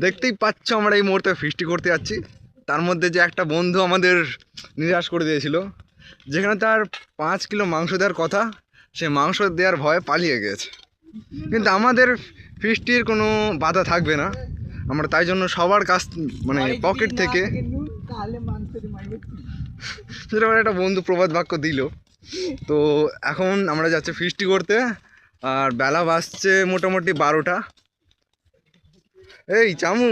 দেখতেই পাচ্ছ আমরা এই মুহূর্তে ফিস্টি করতে যাচ্ছি। তার মধ্যে যে একটা বন্ধু আমাদের নিরাশ করে দিয়েছিল, যেখানে তার 5 কিলো মাংস দেওয়ার কথা, সে মাংস দেওয়ার ভয়ে পালিয়ে গেছে। কিন্তু আমাদের ফিস্টির কোনো বাধা থাকবে না, আমরা তাই জন্য সবার কাছ মানে পকেট থেকে সেরকম একটা বন্ধু প্রবাদ বাক্য দিল। তো এখন আমরা যাচ্ছি ফিস্টি করতে, আর বেলা বাজছে মোটামুটি 12টা। এই চামু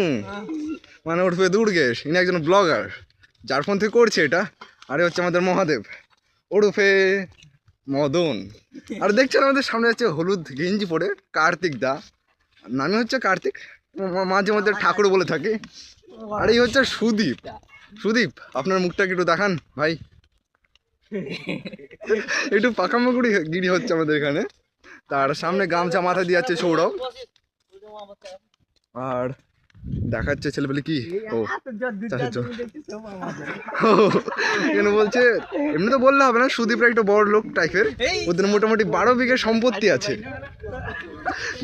মানে উঠবে দুর্গেশ, ইনি একজন ব্লগার, যার ফোন থেকে করছে এটা। আরে হচ্ছে আমাদের মহাদেব ওরফে মদন। আর দেখছেন আমাদের সামনে যাচ্ছে হলুদ গেঞ্জি পরে কার্তিক দা, নামই হচ্ছে কার্তিক, মাঝে মধ্যে ঠাকুর বলে থাকে। আর এই হচ্ছে সুদীপ। সুদীপ, আপনার মুখটা একটু দেখান ভাই। একটু পাকামাকুড়ি গিরি হচ্ছে আমাদের এখানে। তার সামনে গামছা মাথা দিয়ে যাচ্ছে সৌরভ। আর দেখাচ্ছে ছেলেপেলে কি ও এখানে বলছে, এমনি তো বললে হবে না, সুদীপরা একটা বড় লোক টাইপের, ওদের মোটামুটি 12 বিঘে সম্পত্তি আছে।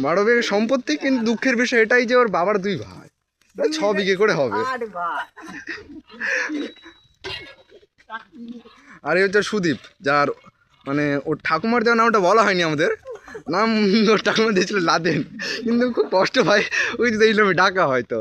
12 বিঘে সম্পত্তি, কিন্তু দুঃখের বিষয় এটাই যে ওর বাবার 2 ভাই, 6 বিঘে করে হবে। আর এই হচ্ছে সুদীপ, যার মানে ওর ঠাকুমার যার নামটা বলা হয়নি আমাদের, নাম ওর ঠাকুমা দিয়েছিল লাদেন, কিন্তু খুব কষ্ট পায় ওই যে এই নামে ডাকা হয়তো।